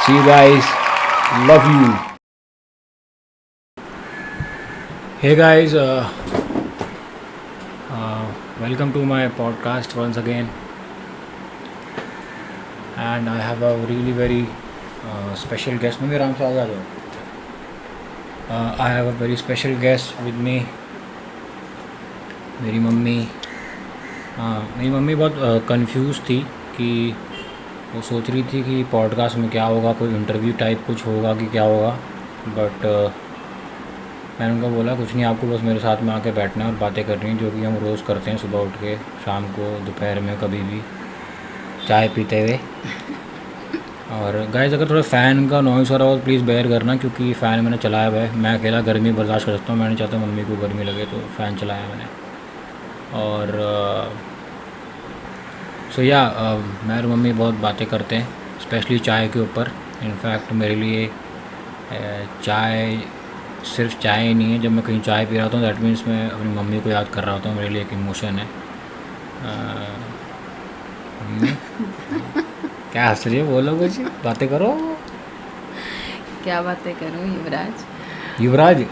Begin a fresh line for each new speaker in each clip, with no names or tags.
See you guys. Love you. Hey guys, welcome to my podcast once again. And I have a really very special guest. मैं आराम से आ जाओ. I have a very special guest with me. मेरी mummy. मेरी mummy बहुत confuse थी कि वो सोच रही थी कि पॉडकास्ट में क्या होगा, कोई इंटरव्यू टाइप कुछ होगा कि क्या होगा. बट मैंने उनको बोला कुछ नहीं, आपको बस मेरे साथ में आके बैठना है और बातें करनी है, जो कि हम रोज़ करते हैं सुबह उठ के, शाम को, दोपहर में, कभी भी चाय पीते हुए. और गाइस अगर थोड़ा फ़ैन का नॉइज़ हो रहा हो तो प्लीज़ बेयर करना, क्योंकि फ़ैन मैंने चलाया हुआ है. मैं अकेला गर्मी बर्दाश्त कर सकता हूँ, मैं नहीं चाहता मम्मी को गर्मी लगे, तो फ़ैन चलाया मैंने. और सो या मैं और मम्मी बहुत बातें करते हैं, स्पेशली चाय के ऊपर. इनफैक्ट मेरे लिए चाय सिर्फ चाय ही नहीं है. जब मैं कहीं चाय पी रहा होता हूँ दैट मीन्स मैं अपनी मम्मी को याद कर रहा होता हूँ. मेरे लिए एक इमोशन है. मम्मी क्या हंस रही है, बोलो कुछ, बातें करो.
क्या बातें करूं युवराज.
युवराज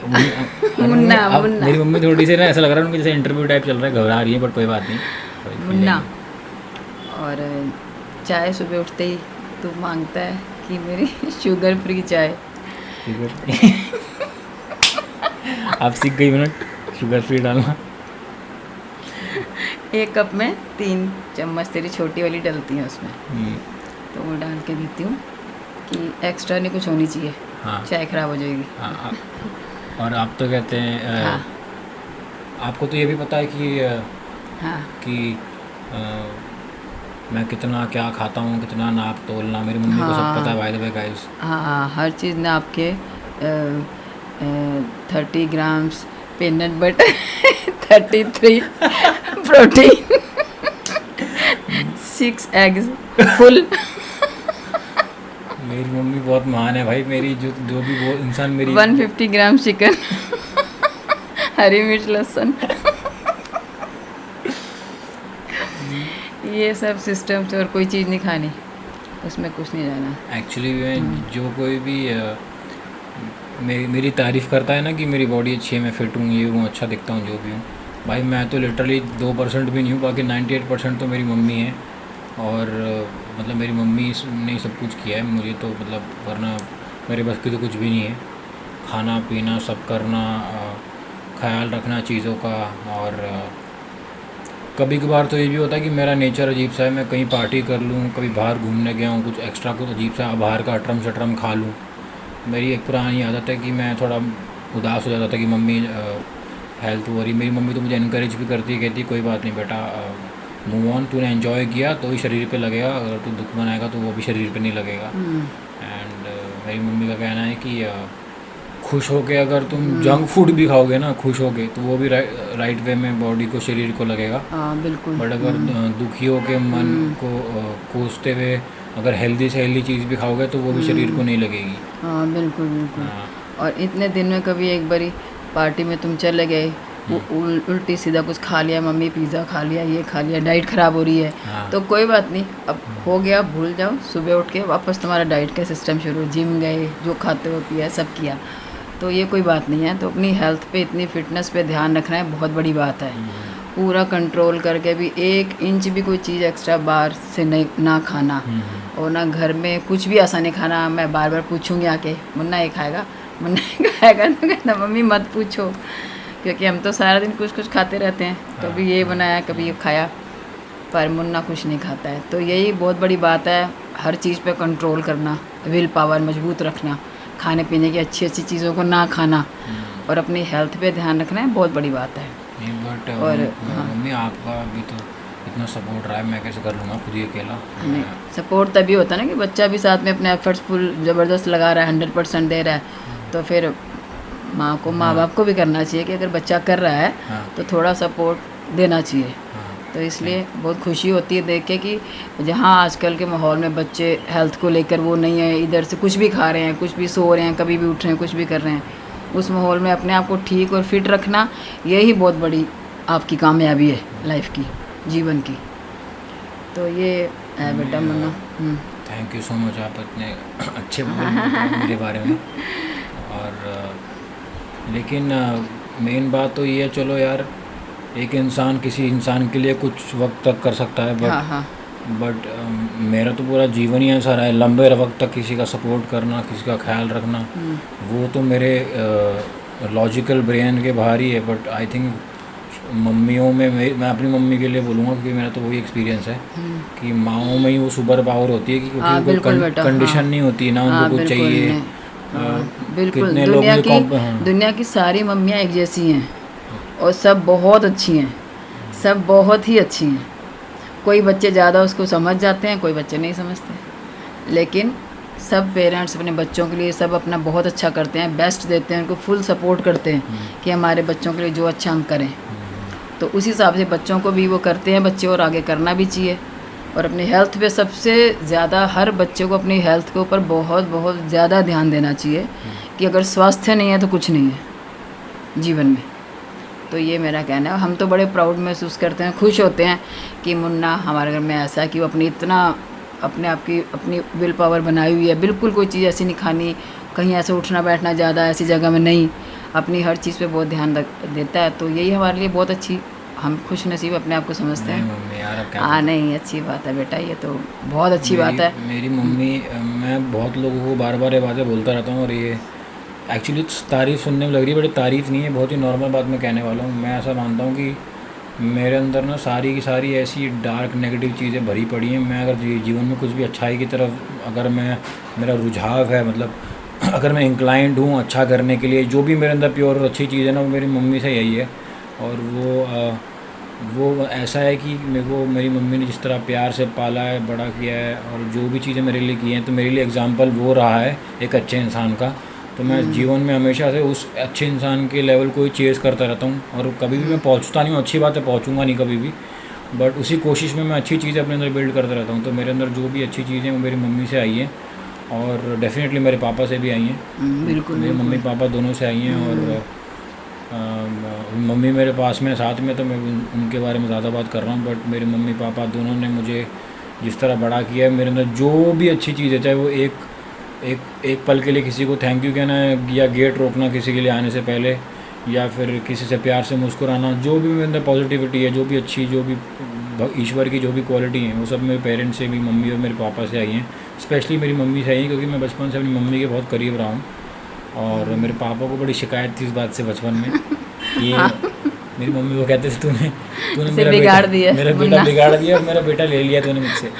मुन्ना
अब
मुन्ना
मेरी मम्मी थोड़ी सी ना ऐसा लग रहा है उनको जैसे इंटरव्यू टाइप चल रहा है, घबरा रही है, बट कोई बात नहीं, कोई फील
मुन्ना.
नहीं.
और चाय सुबह उठते ही तू मांगता है कि मेरी शुगर फ्री चाय.
आप सीख गई मिनट शुगर फ्री डालना.
एक कप में 3 चम्मच तेरी छोटी वाली डलती हैं उसमें,
हम्म,
तो वो डाल के देती हूँ कि एक्स्ट्रा नहीं कुछ होनी चाहिए,
हाँ
चाय ख़राब हो जाएगी.
हाँ. और आप तो कहते हैं
हाँ
आपको तो ये भी पता है
हाँ
कि मैं कितना क्या खाता हूँ, कितना नाप तोलना, मेरी मम्मी को सब पता है. बाय द वे गाइस,
हाँ हर चीज़ ना आपके 30 grams peanut butter 33 protein 6 eggs full.
मेरी मम्मी बहुत महान है भाई. मेरी जो भी वो इंसान मेरी
150 ग्राम चिकन हरी मिर्च लहसुन ये सब सिस्टम से, और कोई चीज़ नहीं खानी, उसमें कुछ नहीं जाना.
एक्चुअली मैं जो कोई भी मेरी तारीफ़ करता है ना कि मेरी बॉडी अच्छी है, मैं फिट हूँ, ये हूँ, अच्छा दिखता हूँ, जो भी हूँ, भाई मैं तो लिटरली 2% भी नहीं हूँ. बाकी 98% तो मेरी मम्मी है. और मतलब मेरी मम्मी ने सब कुछ किया है मुझे, तो मतलब वरना मेरे बस की तो कुछ भी नहीं है. खाना पीना सब करना, ख्याल रखना चीज़ों का. और कभी कभार तो ये भी होता है कि मेरा नेचर अजीब सा है, मैं कहीं पार्टी कर लूँ, कभी बाहर घूमने गया हूँ, कुछ एक्स्ट्रा कुछ अजीब सा बाहर का अटरम शटरम खा लूँ. मेरी एक पुरानी आदत है कि मैं थोड़ा उदास हो जाता था कि मम्मी हेल्थ हो रही. मेरी मम्मी तो मुझे इनकरेज भी करती है, कहती कोई बात नहीं बेटा, मूव ऑन, तूने एंजॉय किया तो ही शरीर पे लगेगा, अगर तू दुख मनाएगा तो वो भी शरीर पे नहीं लगेगा. एंड मेरी मम्मी का कहना है कि खुश होके अगर तुम जंक फूड भी खाओगे ना खुश होके, तो वो भी राइट वे में बॉडी को, शरीर को लगेगा.
हाँ बिल्कुल.
बट अगर दुखी होके मन को कोसते हुए अगर हेल्दी से हेल्दी चीज़ भी खाओगे तो वो भी शरीर को नहीं लगेगी.
हाँ बिल्कुल बिल्कुल.
हाँ.
और इतने दिन में कभी एक बारी पार्टी में तुम चले गए, उल्टी सीधा कुछ खा लिया, मम्मी पिज़्ज़ा खा लिया, ये खा लिया, डाइट ख़राब हो रही है,
हाँ.
तो कोई बात नहीं, अब हो गया, भूल जाओ. सुबह उठ के वापस तुम्हारा डाइट का सिस्टम शुरू, जिम गए, जो खाते हो पिया सब किया, तो ये कोई बात नहीं है. तो अपनी हेल्थ पे, इतनी फिटनेस पे ध्यान रखना है, बहुत बड़ी बात है. पूरा कंट्रोल करके भी 1 इंच भी कोई चीज़ एक्स्ट्रा बाहर से नहीं ना खाना, और ना घर में कुछ भी ऐसा नहीं खाना. मैं बार बार पूछूंगी आके, मुन्ना ये खाएगा, मुन्ना ये खाएगा, तो कहना मम्मी मत पूछो, क्योंकि हम तो सारा दिन कुछ कुछ खाते रहते हैं. कभी ये बनाया, कभी ये खाया, पर मुन्ना कुछ नहीं खाता है. तो यही बहुत बड़ी बात है, हर चीज़ पे कंट्रोल करना, विल पावर मजबूत रखना, खाने पीने की अच्छी अच्छी चीज़ों को ना खाना, और अपनी हेल्थ पे ध्यान रखना है, बहुत बड़ी बात है.
नहीं बट
और
मम्मी आपका भी तो इतना सपोर्ट रहा है, मैं कैसे कर लूँगा खुद ही अकेला.
नहीं, सपोर्ट तभी होता है ना कि बच्चा भी साथ में अपने एफर्ट्स फुल ज़बरदस्त लगा रहा है, 100% दे रहा है, तो फिर माँ को, माँ बाप को भी करना चाहिए कि अगर बच्चा कर रहा है तो थोड़ा सपोर्ट देना चाहिए. तो इसलिए बहुत खुशी होती है देख के कि जहाँ आजकल के माहौल में बच्चे हेल्थ को लेकर वो नहीं है, इधर से कुछ भी खा रहे हैं, कुछ भी सो रहे हैं, कभी भी उठ रहे हैं, कुछ भी कर रहे हैं, उस माहौल में अपने आप को ठीक और फिट रखना, यही बहुत बड़ी आपकी कामयाबी है लाइफ की, जीवन की. तो ये है बेटा Munna.
Thank you so much, आप इतने अच्छे बोल रहे हो मेरे बारे में। और लेकिन मेन बात तो ये है, चलो यार, एक इंसान किसी इंसान के लिए कुछ वक्त तक कर सकता है,
हाँ हाँ।
बट मेरा तो पूरा जीवन ही ऐसा रहा है, लंबे वक्त तक किसी का सपोर्ट करना, किसी का ख्याल रखना, वो तो मेरे लॉजिकल ब्रेन के बाहर ही है। बट आई थिंक मम्मियों में मैं अपनी मम्मी के लिए बोलूँगा, क्योंकि मेरा तो वही एक्सपीरियंस है कि माँओं में ही वो सुपर पावर होती है, कि क्योंकि
हाँ
उनको
बिल्कुल बेटा,
कंडीशन
हाँ
नहीं होती ना,
हाँ
उनको कुछ
बिल्कुल
चाहिए।
नहीं, हाँ बिल्कुल।
कितने लोग मुझे हाँ
दुनिया की सारी मम्मियाँ एक जैसी हैं और सब बहुत अच्छी हैं, सब बहुत ही अच्छी हैं। कोई बच्चे ज़्यादा उसको समझ जाते हैं, कोई बच्चे नहीं समझते, लेकिन सब पेरेंट्स अपने बच्चों के लिए सब अपना बहुत अच्छा करते हैं, बेस्ट देते हैं, उनको फुल सपोर्ट करते हैं कि हमारे बच्चों के लिए जो अच्छा हम करें। तो उस हिसाब से बच्चों को भी वो करते हैं बच्चे, और आगे करना भी चाहिए। और अपनी हेल्थ पे सबसे ज़्यादा हर बच्चे को अपनी हेल्थ के ऊपर बहुत बहुत ज़्यादा ध्यान देना चाहिए कि अगर स्वास्थ्य नहीं है तो कुछ नहीं है जीवन में। तो ये मेरा कहना है। हम तो बड़े प्राउड महसूस करते हैं, खुश होते हैं कि मुन्ना हमारे घर में ऐसा है कि वो अपनी इतना अपने आप की अपनी विल पावर बनाई हुई है, बिल्कुल कोई चीज़ ऐसी नहीं खानी, कहीं ऐसे उठना बैठना ज़्यादा ऐसी जगह में नहीं, अपनी हर चीज़ पे बहुत ध्यान देता है। तो यही हमारे लिए बहुत अच्छी, हम खुश नसीब अपने आप को समझते हैं।
मम्मी यार, अब क्या
हाँ नहीं, अच्छी बात है बेटा, ये तो बहुत अच्छी बात है।
मेरी मम्मी, मैं बहुत लोगों को बार बार ये बातें बोलता रहता हूँ, और ये एक्चुअली तारीफ़ सुनने में लग रही है, बड़ी तारीफ़ नहीं है, बहुत ही नॉर्मल बात मैं कहने वाला हूँ। मैं ऐसा मानता हूँ कि मेरे अंदर ना सारी की सारी ऐसी डार्क नेगेटिव चीज़ें भरी पड़ी हैं। मैं अगर जीवन में कुछ भी अच्छाई की तरफ अगर मेरा रुझाव है, मतलब अगर मैं इंक्लाइंड हूँ अच्छा करने के लिए, जो भी मेरे अंदर प्योर और अच्छी चीज़ है ना, वो मेरी मम्मी से यही है। और वो ऐसा है कि मेरे को मेरी मम्मी ने जिस तरह प्यार से पाला है, बड़ा किया है, और जो भी चीज़ें मेरे लिए की हैं, तो मेरे लिए एग्जाम्पल वो रहा है एक अच्छे इंसान का। तो मैं जीवन में हमेशा से उस अच्छे इंसान के लेवल को ही चेज़ करता रहता हूँ, और कभी भी मैं पहुँचता नहीं हूँ, अच्छी बात है, पहुँचूंगा नहीं कभी भी, बट उसी कोशिश में मैं अच्छी चीज़ें अपने अंदर बिल्ड करता रहता हूँ। तो मेरे अंदर जो भी अच्छी चीज़ें वो मेरी मम्मी से आई हैं, और डेफिनेटली मेरे पापा से भी आई हैं।
बिल्कुल
मेरे मम्मी पापा दोनों से आई हैं, और मम्मी मेरे पास में साथ में, तो मैं उनके बारे में ज़्यादा बात कर रहा हूँ, बट मेरे मम्मी पापा दोनों ने मुझे जिस तरह बड़ा किया है, मेरे अंदर जो भी अच्छी चीज़ है, चाहे वो एक पल के लिए किसी को थैंक यू कहना है, या गेट रोकना किसी के लिए आने से पहले, या फिर किसी से प्यार से मुस्कुराना, जो भी मेरे अंदर पॉजिटिविटी है, जो भी अच्छी, जो भी ईश्वर की जो भी क्वालिटी है, वो सब मेरे पेरेंट्स से भी, मम्मी और मेरे पापा से आई हैं। स्पेशली मेरी मम्मी से आई हैं, क्योंकि मैं बचपन से अपनी मम्मी के बहुत करीब रहा हूँ। और मेरे पापा को बड़ी शिकायत थी इस बात से बचपन में कि मेरी मम्मी वो कहते थे, तूने
मेरा बिगाड़ दिया,
मेरा बेटा बिगाड़ दिया, और मेरा बेटा ले लिया तूने मुझसे।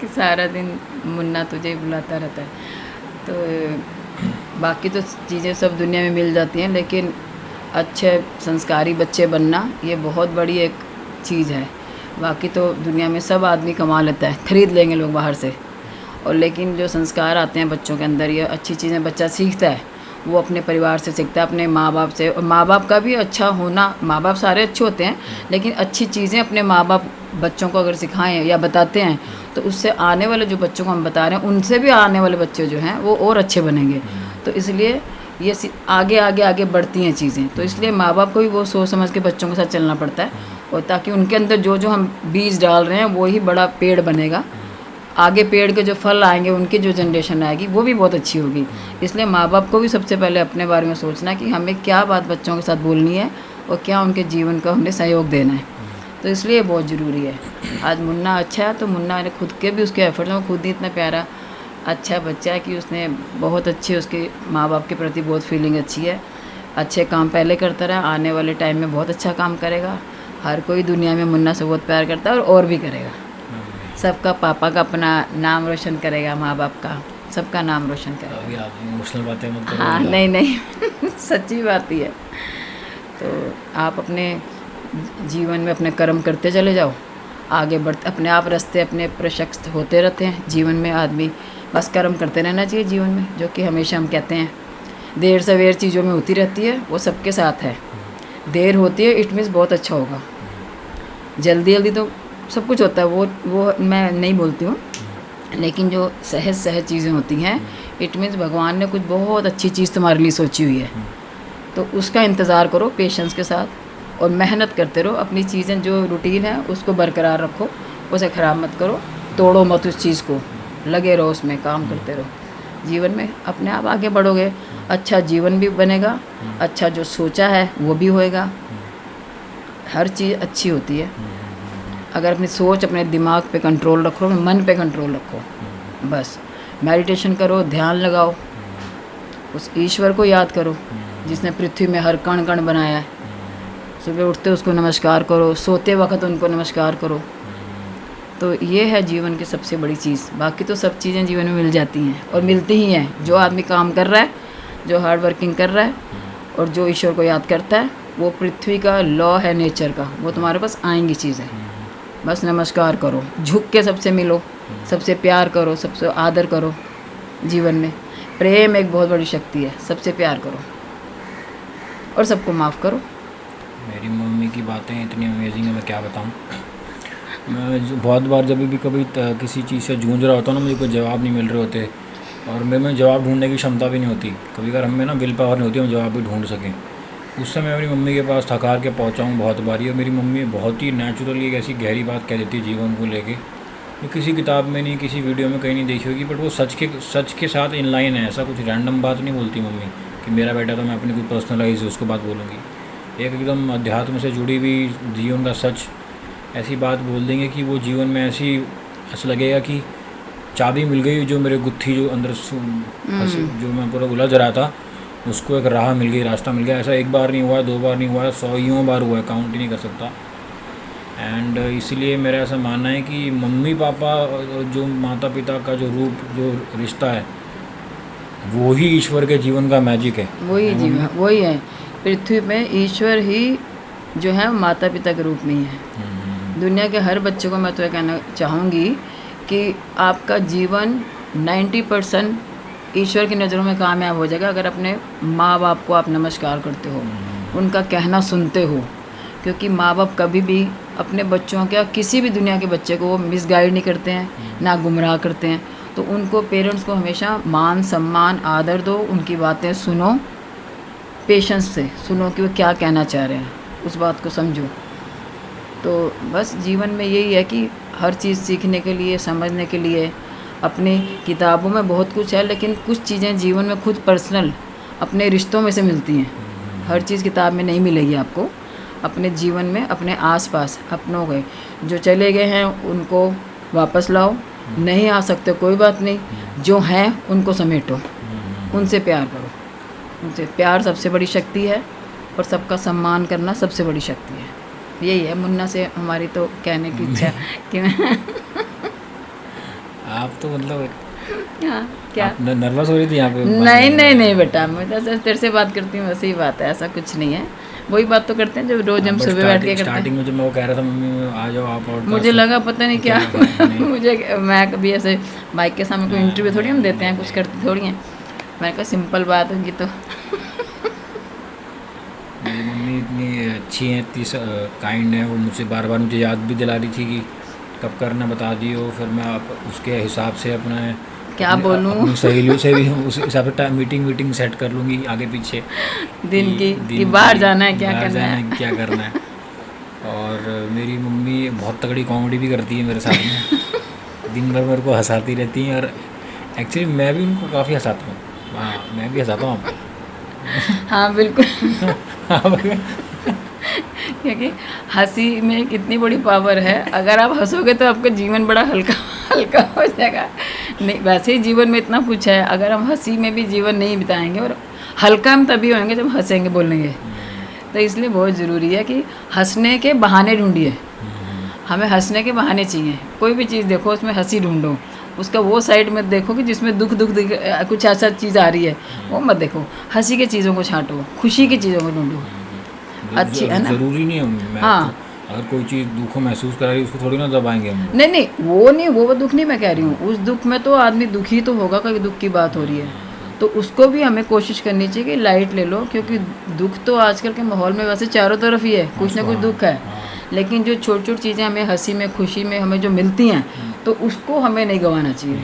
कि सारा दिन मुन्ना तुझे ही बुलाता रहता है। तो बाकी तो चीज़ें सब दुनिया में मिल जाती हैं, लेकिन अच्छे संस्कारी बच्चे बनना ये बहुत बड़ी एक चीज़ है। बाकी तो दुनिया में सब आदमी कमा लेता है, ख़रीद लेंगे लोग बाहर से, और लेकिन जो संस्कार आते हैं बच्चों के अंदर, ये अच्छी चीज़ें बच्चा सीखता है, वो अपने परिवार से सीखता है, अपने माँ बाप से। और माँ बाप का भी अच्छा होना, माँ बाप सारे अच्छे होते हैं, लेकिन अच्छी चीज़ें अपने माँ बाप बच्चों को अगर सिखाएं या बताते हैं, तो उससे आने वाले जो बच्चों को हम बता रहे हैं, उनसे भी आने वाले बच्चे जो हैं वो और अच्छे बनेंगे। तो इसलिए ये आगे आगे आगे बढ़ती हैं चीज़ें। तो इसलिए माँ बाप को भी वो सोच समझ के बच्चों के साथ चलना पड़ता है, और ताकि उनके अंदर जो जो हम बीज डाल रहे हैं वो ही बड़ा पेड़ बनेगा। आगे पेड़ के जो फल आएंगे, उनकी जो जनरेशन आएगी वो भी बहुत अच्छी होगी। इसलिए माँ बाप को भी सबसे पहले अपने बारे में सोचना कि हमें क्या बात बच्चों के साथ बोलनी है, और क्या उनके जीवन को हमने सहयोग देना है। तो इसलिए बहुत ज़रूरी है। आज मुन्ना अच्छा है, तो मुन्ना ने खुद के भी उसके एफर्ट्स में, खुद ही इतना प्यारा अच्छा बच्चा है कि उसने बहुत अच्छे, उसके माँ बाप के प्रति बहुत फीलिंग अच्छी है। अच्छे काम पहले करता रहा, आने वाले टाइम में बहुत अच्छा काम करेगा। हर कोई दुनिया में मुन्ना से बहुत प्यार करता है, और भी करेगा। सबका, पापा का अपना नाम रोशन करेगा, माँ बाप का, सबका नाम रोशन करेगा।
अभी आप इमोशनल बातें मत करो।
हाँ नहीं सच्ची बात ही है। तो आप अपने जीवन में अपने कर्म करते चले जाओ, आगे बढ़ते, अपने आप रास्ते अपने प्रशस्त होते रहते हैं जीवन में। आदमी बस कर्म करते रहना चाहिए जीवन में, जो कि हमेशा हम कहते हैं देर सवेर चीज़ों में होती रहती है, वो सबके साथ है। देर होती है इट मीन्स बहुत अच्छा होगा, जल्दी जल्दी तो सब कुछ होता है, वो मैं नहीं बोलती हूँ, लेकिन जो सहज चीज़ें होती हैं, इट मीन्स भगवान ने कुछ बहुत अच्छी चीज़ तुम्हारे लिए सोची हुई है। तो उसका इंतज़ार करो पेशेंस के साथ, और मेहनत करते रहो। अपनी चीज़ें जो रूटीन है उसको बरकरार रखो, उसे ख़राब मत करो, तोड़ो मत उस चीज़ को, लगे रहो उसमें, काम करते रहो। जीवन में अपने आप आगे बढ़ोगे, अच्छा जीवन भी बनेगा, अच्छा जो सोचा है वो भी होएगा। हर चीज़ अच्छी होती है अगर अपनी सोच, अपने दिमाग पे कंट्रोल रखो, मन पे कंट्रोल रखो। बस मेडिटेशन करो, ध्यान लगाओ, उस ईश्वर को याद करो जिसने पृथ्वी में हर कण कण बनाया है। सुबह उठते उसको नमस्कार करो, सोते वक्त उनको नमस्कार करो। तो ये है जीवन की सबसे बड़ी चीज़। बाकी तो सब चीज़ें जीवन में मिल जाती हैं और मिलती ही हैं। जो आदमी काम कर रहा है, जो हार्ड वर्किंग कर रहा है और जो ईश्वर को याद करता है, वो पृथ्वी का लॉ है नेचर का, वो तुम्हारे पास आएंगी चीज़ें। बस नमस्कार करो, झुक के सबसे मिलो, सबसे प्यार करो, सबसे आदर करो। जीवन में प्रेम एक बहुत बड़ी शक्ति है, सबसे प्यार करो और सबको माफ़ करो।
मेरी मम्मी की बातें इतनी अमेजिंग है, मैं क्या बताऊँ। मैं बहुत बार जब भी कभी किसी चीज़ से जूझ रहा होता हूँ ना, मुझे कोई जवाब नहीं मिल रहे होते और मेरे में जवाब ढूंढने की क्षमता भी नहीं होती। कभी कभार हमें ना विल पावर नहीं होती, हम जवाब भी ढूंढ सकें। उस समय मेरी मम्मी के पास थकार के पहुँचा हूँ बहुत बारी, और मेरी मम्मी बहुत ही नेचुरली एक ऐसी गहरी बात कह देती है जीवन को लेके, ये किसी किताब में नहीं, किसी वीडियो में कहीं नहीं देखी होगी, बट वो सच के साथ इन लाइन है। ऐसा कुछ रैंडम बात नहीं बोलती मम्मी कि मेरा बेटा तो मैं अपनी कोई पर्सनलाइज उसको बात बोलूँगी। एक एकदम अध्यात्म से जुड़ी हुई जीवन का सच, ऐसी बात बोल देंगे कि वो जीवन में ऐसा लगेगा कि चाबी मिल गई, जो मेरे गुत्थी जो अंदर जो मैं पूरा उलझ रहा था, उसको एक राह मिल गई, रास्ता मिल गया। ऐसा एक बार नहीं हुआ है, 2 बार नहीं हुआ है, 100 बार हुआ है, काउंट ही नहीं कर सकता। एंड इसीलिए मेरा ऐसा मानना है कि मम्मी पापा, जो माता पिता का जो रूप, जो रिश्ता है, वो ही ईश्वर के जीवन का मैजिक है।
वही जीवन, वही है। पृथ्वी में ईश्वर ही जो है माता पिता के रूप में ही है। दुनिया के हर बच्चे को मैं तो ये कहना चाहूँगी कि आपका जीवन 90% ईश्वर की नज़रों में कामयाब हो जाएगा अगर अपने माँ बाप को आप नमस्कार करते हो, उनका कहना सुनते हो। क्योंकि माँ बाप कभी भी अपने बच्चों के, किसी भी दुनिया के बच्चे को वो मिसगाइड नहीं करते हैं, ना गुमराह करते हैं। तो उनको, पेरेंट्स को हमेशा मान सम्मान आदर दो, उनकी बातें सुनो, पेशेंस से सुनो कि वो क्या कहना चाह रहे हैं, उस बात को समझो। तो बस जीवन में यही है कि हर चीज़ सीखने के लिए, समझने के लिए, अपनी किताबों में बहुत कुछ है, लेकिन कुछ चीज़ें जीवन में खुद पर्सनल अपने रिश्तों में से मिलती हैं। हर चीज़ किताब में नहीं मिलेगी आपको। अपने जीवन में, अपने आसपास अपनों के जो चले गए हैं उनको वापस लाओ, नहीं आ सकते कोई बात नहीं, जो हैं उनको समेटो, उनसे प्यार करो। उनसे प्यार सबसे बड़ी शक्ति है और सबका सम्मान करना सबसे बड़ी शक्ति है। यही है मुन्ना से हमारी तो कहने की इच्छा कि
आप तो मतलब
हाँ, क्या
नर्वस हो रही थी यहाँ पे?
नहीं बेटा, मैं तो तेरे से बात करती हूँ, वैसे ही बात है, ऐसा कुछ नहीं है। वही बात तो करते हैं जो रोज हम सुबह बैठ के करते हैं।
स्टार्टिंग में जब मैं वो कह रहा था मम्मी आ जाओ आप, और
मुझे लगा पता नहीं क्या मुझे, मैं कभी ऐसे माइक के सामने कोई इंटरव्यू थोड़ी हम देते हैं, कुछ करते थोड़ी हैं। मैंने कहा सिंपल बात होगी तो
मेरी मम्मी इतनी अच्छी हैं, इतनी काइंड है, वो मुझसे बार बार मुझे याद भी दिला रही थी कि कब करना बता दियो, फिर मैं उसके हिसाब से अपना
क्या बोलूँ,
सहेलियों से भी उस हिसाब से मीटिंग सेट कर लूँगी आगे पीछे
दिन की बाहर जाना है, क्या करना है।
और मेरी मम्मी बहुत तगड़ी कॉमेडी भी करती है मेरे साथ में, दिन भर मेरे को हंसाती रहती हैं, और एक्चुअली मैं भी उनको काफ़ी हंसाता हूँ। हाँ, मैं भी हंसाता हूँ आपको।
हाँ बिल्कुल क्योंकि हंसी में कितनी बड़ी पावर है। अगर आप हंसोगे तो आपका जीवन बड़ा हल्का हो जाएगा। नहीं, वैसे ही जीवन में इतना कुछ है, अगर हम हंसी में भी जीवन नहीं बिताएंगे, और हल्का हम तभी होंगे जब हंसेंगे, बोलेंगे। तो इसलिए बहुत ज़रूरी है कि हंसने के बहाने ढूंढिए। हमें हंसने के बहाने चाहिए। कोई भी चीज़ देखो उसमें हंसी ढूंढो, उसका वो साइड मत देखो कि जिसमें दुख कुछ ऐसा चीज़ आ रही है, वो मत देखो। हंसी की चीज़ों को छांटो, खुशी की चीज़ों को ढूंढो। अच्छी है ना,
ज़रूरी नहीं है। हाँ, अगर कोई चीज़ दुख महसूस करा रही है उसको थोड़ी ना दबाएंगे हम।
नहीं, वो दुख नहीं मैं कह रही हूँ। उस दुख में तो आदमी दुखी तो होगा, कोई दुख की बात हो रही है तो उसको भी हमें कोशिश करनी चाहिए कि लाइट ले लो, क्योंकि दुख तो आजकल के माहौल में वैसे चारों तरफ ही है, कुछ ना कुछ दुख है। लेकिन जो छोटी छोटी चीज़ें हमें हंसी में, खुशी में हमें जो मिलती हैं, तो उसको हमें नहीं गंवाना चाहिए।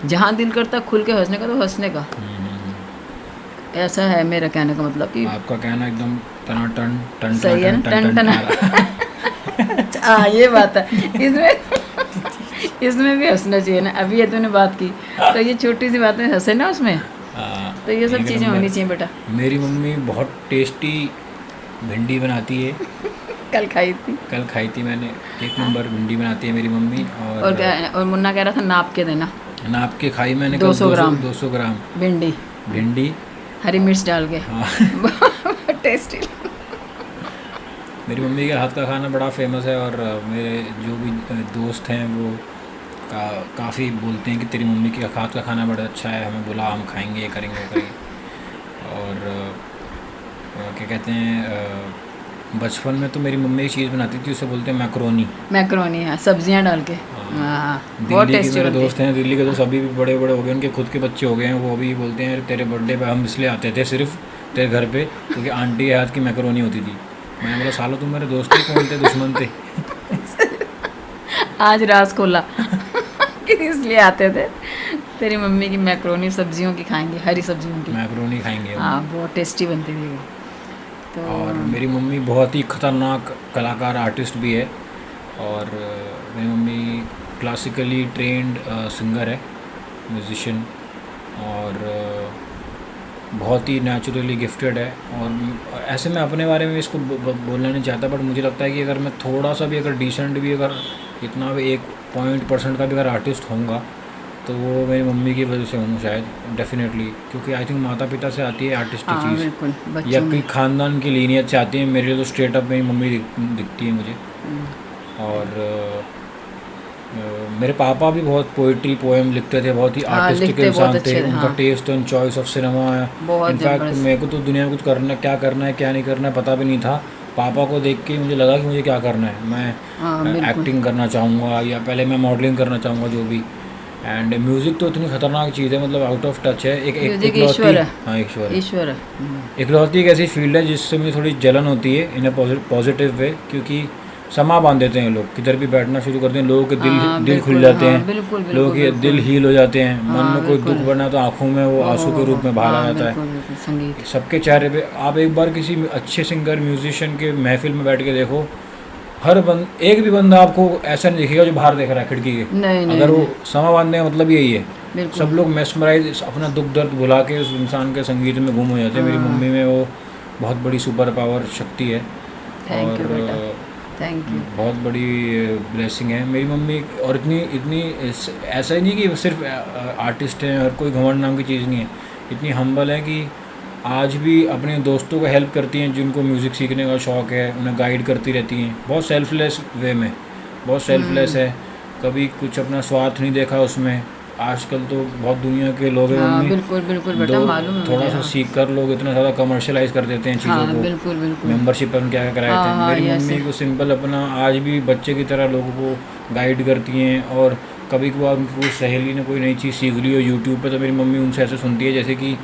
जहाँ दिल करता खुल के हंसने का तो हंसने का। ऐसा है मेरा कहने का मतलब कि
आपका कहना एकदम टन
सही है ना, टन। हाँ, ये बात है इसमें इसमें भी हंसना चाहिए ना, अभी ये तूने बात की तो ये छोटी सी बात में हंसे ना उसमें, तो ये सब
एक
चीज़ें
नंबर।
होनी चाहिए बेटा।
मेरी मम्मी बहुत टेस्टी भिंडी बनाती है।
कल खाई थी।
कल खाई थी मैंने, एक नंबर भिंडी बनाती है मेरी मम्मी।
और क्या, और मुन्ना कह रहा था नाप के देना,
नाप के खाई मैंने कल
200 ग्राम
200 ग्राम
भिंडी,
भिंडी।
हरी मिर्च डाल के।
हाँ
टेस्टी।
मेरी मम्मी के हाथ का खाना बड़ा फेमस है, और मेरे जो भी दोस्त हैं वो काफ़ी बोलते हैं कि तेरी मम्मी के हाथ का खाना बड़ा अच्छा है, हमें बुला, हम खाएंगे, ये करेंगे, वो करेंगे। और क्या कहते हैं, बचपन में तो मेरी मम्मी एक चीज़ बनाती थी, उसे बोलते हैं मैक्रोनी।
मैक्रोनी, हाँ, सब्जियां डाल के। हाँ, बहुत
दिल्ली के
टेस्टी
मेरे
बनती
दोस्त हैं, दिल्ली के दोस्त अभी भी बड़े बड़े हो गए, उनके खुद के बच्चे हो गए हैं, वो अभी बोलते हैं तेरे बर्थडे पे हम इसलिए आते थे सिर्फ तेरे घर पे क्योंकि आंटी के हाथ की मैक्रोनी होती थी। मैंने बोला सालों तुम मेरे दोस्त ही कौन थे, दुश्मन थे।
आज राज खोला कि इसलिए आते थे, तेरी मम्मी की मैक्रोनी सब्जियों की खाएंगे, हरी सब्जियों की।
मैक्रोनी खाएंगे हम।
हाँ, बहुत टेस्टी बनती थी वो तो।
और मेरी मम्मी बहुत ही ख़तरनाक कलाकार, आर्टिस्ट भी है। और मेरी मम्मी क्लासिकली ट्रेंड सिंगर है, म्यूजिशियन, और बहुत ही नेचुरली गिफ्टेड है। और ऐसे मैं अपने बारे में इसको बोलना नहीं चाहता, बट मुझे लगता है कि अगर मैं थोड़ा सा भी अगर डिसेंट भी, अगर इतना भी 1% का भी अगर आर्टिस्ट होऊंगा तो वो मेरी मम्मी की वजह से हूँ शायद, डेफिनेटली। क्योंकि आई थिंक माता पिता से आती है आर्टिस्ट की
हाँ,
चीज़,
बिल्कुल,
या
बच्चों
कोई
में।
ख़ानदान की लीनियत से आती है। मेरे लिए तो स्ट्रेट अप मेरी मम्मी दिखती है मुझे। और मेरे पापा भी बहुत पोइट्री पोएम लिखते थे, बहुत ही
हाँ,
आर्टिस्टिक
लिखते बहुत
इंसान
अच्छे
थे।
थे,
उनका
हाँ।
Taste and choice of cinema है।
बहुत
इनफैक्ट
जबरदस्त।
मेरे को तो दुनिया में कुछ करना, क्या करना है क्या नहीं करना है पता भी नहीं था। पापा को देख के मुझे लगा कि मुझे क्या करना है,
हाँ,
मैं
बिल्कुल।
एक्टिंग करना चाहूँगा, या पहले मैं मॉडलिंग करना चाहूँगा, जो भी। एंड म्यूज़िक तो इतनी खतरनाक चीज़ है, मतलब आउट ऑफ टच है।
म्यूजिक ईश्वर है।
हाँ, ईश्वर है।
ईश्वर है।
इकलौती एक ऐसी फील्ड है जिससे मुझे थोड़ी जलन होती है इन अ पॉजिटिव वे, क्योंकि समा बांध देते हैं लोग, किधर भी बैठना शुरू करते हैं, लोगों के
हाँ,
दिल खुल
बिल्कुल,
जाते
हाँ,
हैं,
बिल्कुल,
लोगों
बिल्कुल,
के दिल
बिल्कुल।
हील हो जाते हैं। मन
हाँ,
में कोई
बिल्कुल।
दुख बना तो आंखों में वो आंसू के रूप में बाहर आ
हाँ,
जाता
बिल्कुल, बिल्कुल, संगीत।
है सबके चेहरे पे। आप एक बार किसी अच्छे सिंगर म्यूजिशियन के महफिल में बैठ के देखो, एक भी बंदा आपको ऐसा नहीं दिखेगा जो बाहर देख रहा है खिड़की के।
नहीं, नहीं,
अगर वो
नहीं,
समा बांधने का मतलब यही है।
बिल्कुल।
सब लोग मेस्मराइज, अपना दुख दर्द भुला के उस इंसान के संगीत में गुम हो जाते हैं। मेरी मम्मी में वो बहुत बड़ी सुपर पावर शक्ति है,
थैंक यू
और
बेटा, थैंक यू।
बहुत बड़ी ब्लेसिंग है मेरी मम्मी। और इतनी इतनी ऐसा ही नहीं कि वो सिर्फ आर्टिस्ट हैं और कोई घमंड नाम की चीज़ नहीं है, इतनी हम्बल है कि आज भी अपने दोस्तों को हेल्प करती हैं जिनको म्यूज़िक सीखने का शौक़ है, उन्हें गाइड करती रहती हैं, बहुत सेल्फलेस वे में, बहुत सेल्फलेस है। कभी कुछ अपना स्वार्थ नहीं देखा उसमें। आजकल तो बहुत दुनिया के लोग हैं
हाँ,
मम्मी,
बिल्कुल, बिल्कुल बेटा, मालूम है
थोड़ा
मुझे।
सा
हाँ,
सीख कर लोग इतना ज़्यादा कमर्शलाइज कर देते हैं चीज़ों
हाँ,
को।
बिल्कुल, बिल्कुल।
मेंबरशिप पर क्या क्या कराए
हाँ,
थे।
हाँ,
मेरी
यस।
मम्मी को सिंपल अपना आज भी बच्चे की तरह लोगों को गाइड करती हैं। और कभी कभार उनको कोई सहेली ने कोई नई चीज़ सीख ली हो यूट्यूब पे, तो मेरी मम्मी उनसे ऐसे सुनती है जैसे कि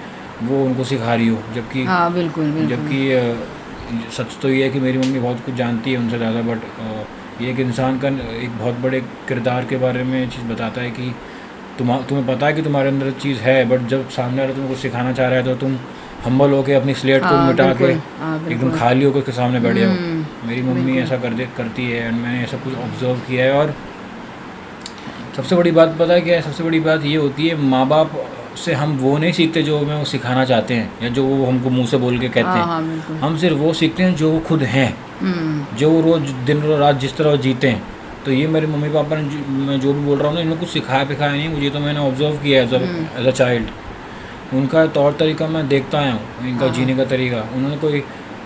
वो उनको सिखा रही हो, जबकि
हाँ, बिल्कुल, बिल्कुल।
जबकि सच तो ये है कि मेरी मम्मी बहुत कुछ जानती है उनसे ज़्यादा। बट ये एक इंसान का एक बहुत बड़े किरदार के बारे में चीज़ बताता है कि तुम्हें पता है कि तुम्हारे अंदर चीज़ है, बट जब सामने वाला तुमको सिखाना चाह रहा है तो तुम हम्बल होकर अपनी स्लेट को
हाँ,
मिटा के
बिल्कुल, हाँ,
एकदम
बिल्कुल।
खाली होकर उसके सामने बैठ जाओ। मेरी मम्मी
बिल्कुल।
ऐसा करती है, एंड मैंने ऐसा कुछ ऑब्जर्व किया है। और सबसे बड़ी बात पता है क्या है, सबसे बड़ी बात ये होती है, माँ बाप से हम वो नहीं सीखते जो हमें वो सिखाना चाहते हैं या जो वो हमको मुंह से बोल के कहते
हाँ,
हैं।
हाँ, बिल्कुल।
हम सिर्फ वो सीखते हैं जो वो खुद हैं, जो वो रोज़ दिन रात जिस तरह वो जीते हैं। तो ये मेरे मम्मी पापा ने मैं जो भी बोल रहा हूँ ना, इन्होंने कुछ सिखाया पिखाया नहीं मुझे, तो मैंने ऑब्जर्व किया एज अ चाइल्ड। उनका तौर तरीका मैं देखता आया हूँ, इनका जीने का तरीका। उन्होंने कोई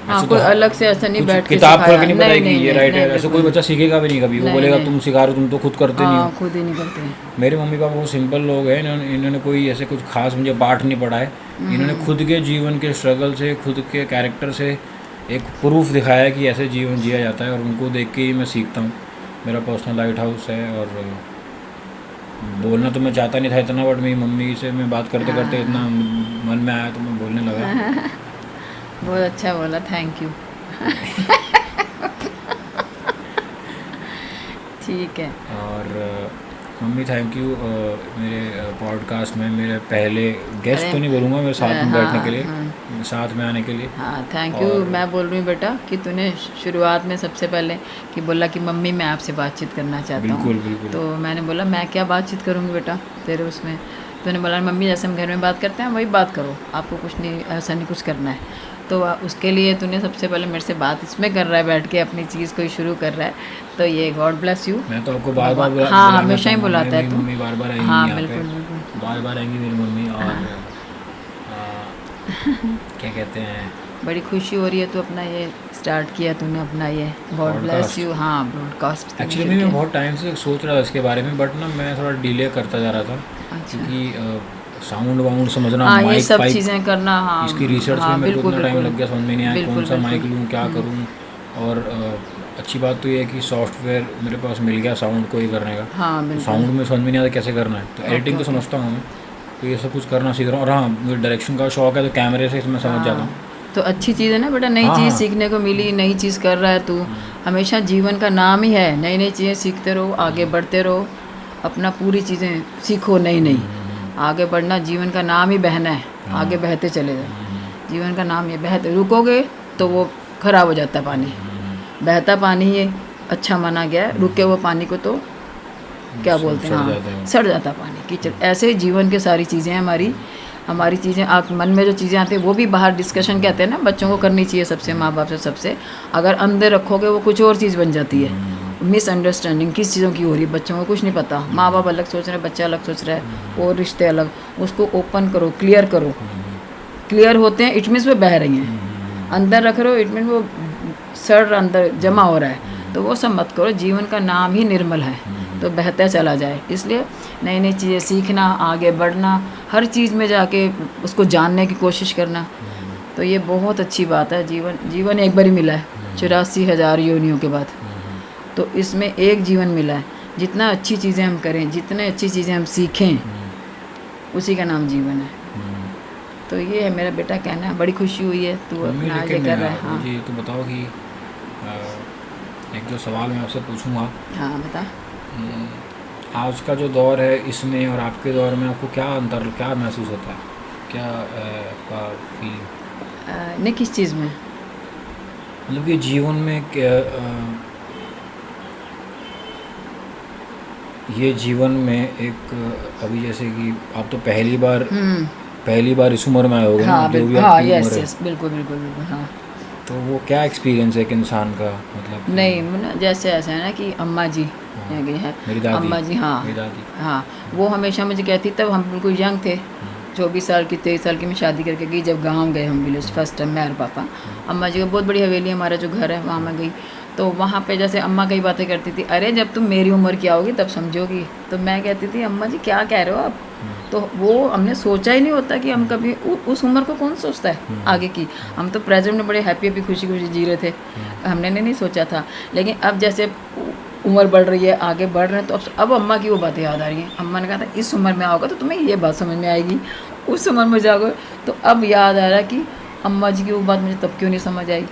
हाँ,
ऐसे
कोई
तो
अलग से ऐसा नहीं
कुछ
बैठ के
किताब खोल
सिखाया।
के नहीं
नहीं,
बताएगी
नहीं,
ये
नहीं,
राइट है,
नहीं,
ऐसा कोई
बिल्कुल।
बच्चा सीखेगा भी नहीं कभी। वो
नहीं,
बोलेगा
नहीं।
तुम सिखा रहे हो, तुम तो खुद करते नहीं हो।
हाँ, खुद ही नहीं करते हैं।
मेरे मम्मी पापा बहुत सिंपल लोग हैं, इन्होंने कोई ऐसे कुछ खास मुझे पाठ नहीं पढ़ा है। इन्होंने खुद के जीवन के स्ट्रगल से, खुद के कैरेक्टर से एक प्रूफ दिखाया है कि ऐसे जीवन जिया जाता है, और उनको देख के ही मैं सीखता हूँ। मेरा पर्सनल लाइट हाउस है। और बोलना तो मैं चाहता नहीं था इतना, बट मेरी मम्मी से मैं बात करते करते इतना मन में आया तो मैं बोलने लगा।
बहुत अच्छा बोला, थैंक यू। ठीक है।
और मम्मी थैंक यू मेरे पॉडकास्ट में मेरे पहले गेस्ट तो नहीं बोलूँगा, मेरे साथ में बैठने के लिए। साथ में आने के लिए।
हाँ थैंक यू।
और
मैं बोल रही हूँ बेटा कि तूने शुरुआत में सबसे पहले कि बोला कि मम्मी मैं आपसे बातचीत करना चाहता हूँ,
बिल्कुल बिल्कुल।
तो मैंने बोला मैं क्या बातचीत करूँगी बेटा तेरे उसमें। तूने बोला मम्मी जैसे हम घर में बात करते हैं वही बात करो, आपको कुछ नहीं, ऐसा नहीं कुछ करना है। तो उसके लिए तूने सबसे पहले मेरे से बात इसमें कर रहा है, बैठ के अपनी चीज़ को शुरू कर रहा है, तो ये गॉड ब्लेस यू।
मैं तो आपको बार बार
हाँ
बुलाना
हमेशा ही
चाहूँगा,
बुलाता
मेरी
है तू।
मम्मी बार बार आएंगी
हाँ
यहाँ पे,
बिल्कुल बिल्कुल।
बार बार आएंगी मेरी मम्मी। और
हाँ
क्या कहते हैं,
बड़ी खुशी हो रही है, तो अपना ये स्टार्ट किया तूने अपना ये, गॉड ब्लेस
पॉडकास्ट।
यू। हाँ ब्रॉडकास्ट तूने
एक्चुअली
शुरू
मैं
किया।
बहुत टाइम से सोच रहा था इसके बारे में, बट ना मैं थोड़ा डिले करता जा रहा था,
अच्छा
क्योंकि साउंड वाउंड समझना,
हाँ ये
माइक
सब
पाइक,
चीज़ें करना, हाँ
इसकी रिसर्च में
हाँ
मेरे को
बिल्कुल
इतना टाइम
बिल्कुल
लग गया, समझ में नहीं आया कौन
बिल्कुल
सा माइक
बिल्कुल।
लूँ, क्या करूँ। और अच्छी बात तो ये है कि सॉफ्टवेयर मेरे पास मिल गया साउंड को ही करने का।
हाँ
तो
बिल्कुल।
साउंड में समझ में नहीं आता कैसे करना है, तो
ओके
एडिटिंग तो
ओके।
समझता हूँ मैं, तो ये सब कुछ करना सीख रहा हूँ। और हाँ, मुझे डायरेक्शन का शौक है, तो कैमरे से इसमें समझ जाता
हाँ
हूँ।
तो अच्छी चीज़ है ना बेटा, नई
हाँ
चीज़
हाँ।
सीखने को मिली, नई चीज़ कर रहा है तू। हमेशा जीवन का नाम ही है नई नई चीज़ें सीखते रहो, आगे बढ़ते रहो, अपना पूरी चीज़ें सीखो नई नई। आगे बढ़ना जीवन का नाम ही बहना है, आगे बहते चले जाओ। जीवन का नाम ये, बहते रुकोगे तो वो खराब हो जाता है पानी। बहता पानी ये अच्छा माना गया है, रुके हुए पानी को तो क्या बोलते हैं,
सड़
हाँ
जाता है।
सड़ जाता पानी कीचड़। ऐसे ही जीवन के सारी चीज़ें हैं हमारी, हमारी चीज़ें आप मन में जो चीज़ें आती हैं वो भी बाहर डिस्कशन कहते हैं ना, बच्चों को करनी चाहिए सबसे, माँ बाप से सबसे। अगर अंदर रखोगे वो कुछ और चीज़ बन जाती है। मिसअंडरस्टैंडिंग किस चीज़ों की हो रही है, बच्चों को कुछ नहीं पता, माँ बाप अलग सोच रहे हैं, बच्चा अलग सोच रहा है, और रिश्ते अलग। उसको ओपन करो, क्लियर करो। क्लियर होते हैं इट मीन्स वो बह रही हैं, अंदर रख रहे हो इट मीन्स वो सड़ अंदर जमा हो रहा है, तो वो सब मत करो। जीवन का नाम ही निर्मल है, तो बहता चला जाए। इसलिए नई नई चीज़ें सीखना, आगे बढ़ना, हर चीज़ में जाके उसको जानने की कोशिश करना, तो ये बहुत अच्छी बात है। जीवन एक बार ही मिला है 84,000 योनियों के बाद, तो इसमें एक जीवन मिला है। जितना अच्छी चीज़ें हम करें, जितने अच्छी चीज़ें हम सीखें, उसी का नाम जीवन है। तो ये है मेरा बेटा कहना है। बड़ी खुशी हुई है तू
मम्मी,
अपना ये
लेकिन
कर रहा है। हाँ
मुझे ये तो बताओ कि एक जो सवाल मैं आपसे पूछूंगा,
हाँ बता।
आज का जो दौर है इसमें और आपके दौर में आपको क्या अंतर, क्या महसूस होता है, क्या आपका फीलिंग,
नहीं किस चीज़ में?
मतलब कि जीवन में क्या, ये जीवन में एक अभी जैसे कि आप तो पहली बार इस उम्र में आए होगे ना,
हाँ
जो भी
हाँ
आपकी
यस
उम्र है,
यस बिल्कुल बिल्कुल बिल्कुल। हाँ
तो वो क्या एक्सपीरियंस है एक इंसान का, मतलब कि
नहीं मुन्ना, जैसे ऐसा है ना कि अम्मा जी यहाँ गई हैं,
मेरी दादी,
अम्मा जी, हाँ
मेरी दादी,
हाँ, वो हमेशा मुझे कहती, तब हम बिल्कुल यंग थे, 24 साल की 23 साल की मैं शादी करके गई, जब गांव गए हम विलेज फर्स्ट टाइम, मैं और पापा। अम्मा जी का बहुत बड़ी हवेली है, हमारा जो घर है वहाँ मैं गई, तो वहाँ पे जैसे अम्मा कई बातें करती थी, अरे जब तुम मेरी उम्र की आओगी तब समझोगी। तो मैं कहती थी अम्मा जी क्या कह रहे हो आप, तो वो हमने सोचा ही नहीं होता कि हम कभी उस उम्र को कौन सोचता है आगे की। हम तो प्रेजेंट में बड़े हैप्पी खुशी खुशी जी रहे थे, हमने नहीं सोचा था। लेकिन अब जैसे उम्र बढ़ रही है, आगे बढ़ रहे हैं, तो अब अम्मा की वो बातें याद आ रही हैं। अम्मा ने कहा था इस उम्र में आओगे तो तुम्हें ये बात समझ में आएगी, उस उम्र में जाओगे तो अब याद आ रहा है कि अम्मा जी की वो बात मुझे तब क्यों नहीं समझ आई।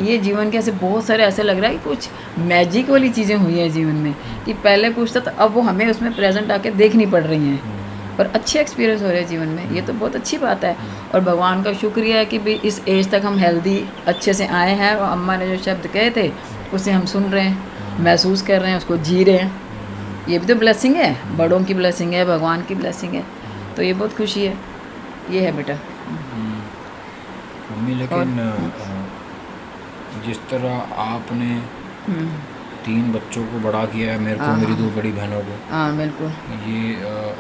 ये जीवन के ऐसे बहुत सारे ऐसे लग रहा है कि कुछ मैजिक वाली चीज़ें हुई हैं जीवन में, कि पहले कुछ था तो अब वो हमें उसमें प्रेजेंट आके देखनी पड़ रही हैं, पर अच्छे एक्सपीरियंस हो रहे हैं जीवन में, ये तो बहुत अच्छी बात है। और भगवान का शुक्रिया है कि भी इस एज तक हम हेल्दी अच्छे से आए हैं, और अम्मा ने जो शब्द कहे थे उसे हम सुन रहे हैं, महसूस कर रहे हैं, उसको जी रहे हैं। ये भी तो ब्लेसिंग है, बड़ों की ब्लेसिंग है, भगवान की ब्लेसिंग है, तो ये बहुत खुशी है। ये है बेटा।
मम्मी, लेकिन जिस तरह आपने 3 बच्चों को बड़ा किया है, मेरे को, मेरी 2 बड़ी बहनों को,
हाँ बिल्कुल,
ये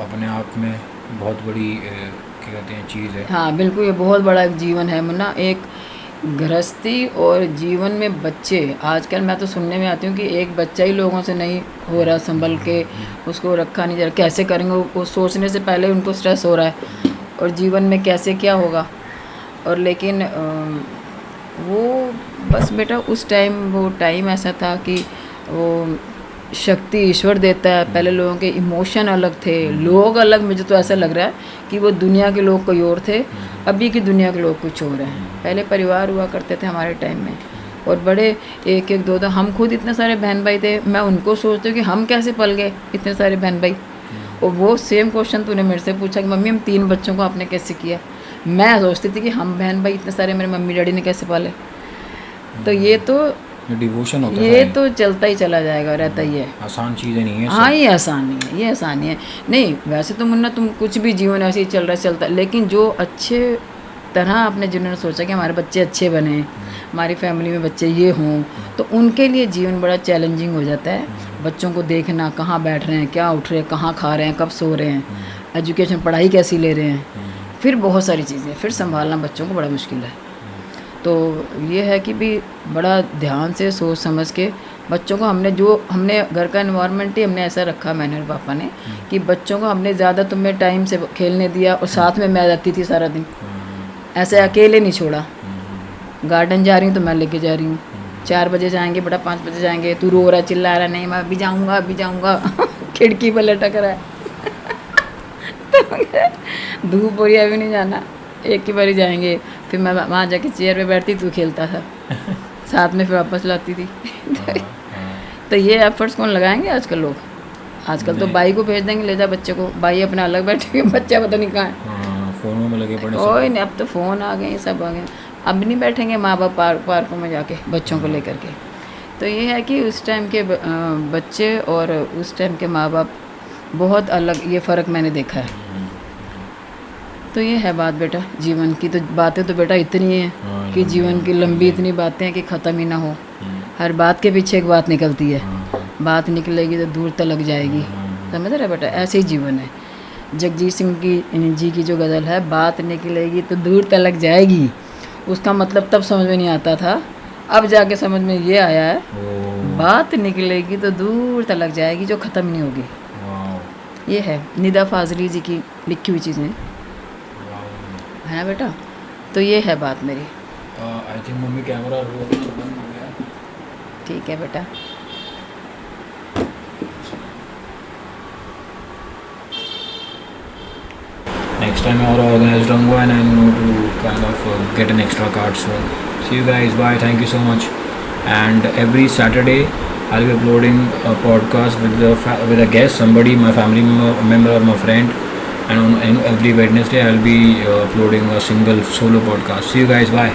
अपने आप में बहुत बड़ी क्या कहते हैं चीज़ है।
हाँ बिल्कुल, ये बहुत बड़ा एक जीवन है मुन्ना। एक गृहस्थी और जीवन में बच्चे, आजकल मैं तो सुनने में आती हूँ कि एक बच्चा ही लोगों से नहीं हो रहा संभल के, उसको रखा नहीं जा रहा, कैसे करेंगे वो सोचने से पहले उनको स्ट्रेस हो रहा है, और जीवन में कैसे क्या होगा। और लेकिन वो बस बेटा उस टाइम, वो टाइम ऐसा था कि वो शक्ति ईश्वर देता है। पहले लोगों के इमोशन अलग थे, लोग अलग, मुझे तो ऐसा लग रहा है कि वो दुनिया के लोग कोई और थे, अभी की दुनिया के लोग कुछ और हैं। पहले परिवार हुआ करते थे हमारे टाइम में, और बड़े 1-1 2-2, हम खुद इतने सारे बहन भाई थे, मैं उनको सोचती हूँ कि हम कैसे पल गए इतने सारे बहन भाई। और वो सेम क्वेश्चन तूने मेरे से पूछा कि मम्मी हम 3 बच्चों को आपने कैसे किया। मैं सोचती थी कि हम बहन भाई इतने सारे मेरे मम्मी डैडी ने कैसे पाले। तो ये तो
डिवोशन होता है
ये
भाई।
तो चलता ही चला जाएगा, रहता ही है।
आसान चीज़ें नहीं है
हाँ
सब।
ये आसानी है, ये आसानी है। नहीं वैसे तो मुन्ना तुम कुछ भी जीवन ऐसे ही चल रहा है चलता है, लेकिन जो अच्छे तरह आपने जिन्होंने सोचा कि हमारे बच्चे अच्छे बने, हमारी फैमिली में बच्चे ये हों, तो उनके लिए जीवन बड़ा चैलेंजिंग हो जाता है। बच्चों को देखना, कहाँ बैठ रहे हैं, क्या उठ रहे हैं, कहाँ खा रहे हैं, कब सो रहे हैं, एजुकेशन पढ़ाई कैसी ले रहे हैं, फिर बहुत सारी चीज़ें, फिर संभालना बच्चों को बड़ा मुश्किल है। तो ये है कि भी बड़ा ध्यान से सोच समझ के बच्चों को हमने घर का एनवायरनमेंट ही हमने ऐसा रखा, मैंने और पापा ने, कि बच्चों को हमने ज़्यादा तुम्हें टाइम से खेलने दिया और साथ में मैं रहती थी सारा दिन, ऐसे अकेले नहीं छोड़ा। गार्डन जा रही हूँ तो मैं लेके जा रही हूँ, 4 बजे जाएंगे बेटा, 5 बजे जाएंगे, तू रो रहा चिल्ला रहा, नहीं मैं अभी जाऊँगा अभी जाऊँगा खिड़की पर लटक रहा है तो धूप हो रही है अभी नहीं जाना, एक ही बारी जाएंगे। फिर मैं वहाँ जाके चेयर पे बैठती, तू खेलता था साथ में, फिर वापस लाती थी तो ये एफर्ट्स कौन लगाएंगे आजकल लोग? आजकल तो बाई को भेज देंगे, ले जा बच्चे को, बाई अपना अलग बैठेंगे, बच्चा पता नहीं कहाँ है।
फ़ोनों में लगे पड़े सब।
कोई नहीं, अब तो फ़ोन आ गए, सब आ गए। अब नहीं बैठेंगे माँ बाप पार्कों में जाके बच्चों को लेकर के। तो ये है कि उस टाइम के बच्चे और उस टाइम के माँ बाप बहुत अलग, ये फ़र्क मैंने देखा है। तो ये है बात बेटा, जीवन की तो बातें तो बेटा इतनी है कि जीवन की लंबी इतनी बातें हैं कि ख़त्म ही ना हो। हर बात के पीछे एक बात निकलती है, बात निकलेगी तो दूर तक जाएगी, समझ रहे बेटा? ऐसे ही जीवन है। जगजीत सिंह जी की जो गज़ल है, बात निकलेगी तो दूर तक जाएगी, उसका मतलब तब समझ में नहीं आता था, अब जाके समझ में ये आया है, बात निकलेगी तो दूर तक जाएगी, जो ख़त्म नहीं होगी। ये है निदा फाजली जी की लिखी हुई चीज़ें, है ना बेटा? तो ये है बात मेरी।
आई थिंक मम्मी कैमरा बंद हो गया।
ठीक है बेटा।
Next time और organized रहूँगा and I'm going to kind of get an extra card soon. See you guys. Bye. Thank you so much. And every Saturday I'll be uploading a podcast with a guest, somebody, my family member or my friend. And on every Wednesday I'll be uploading a single solo podcast. See you guys. Bye.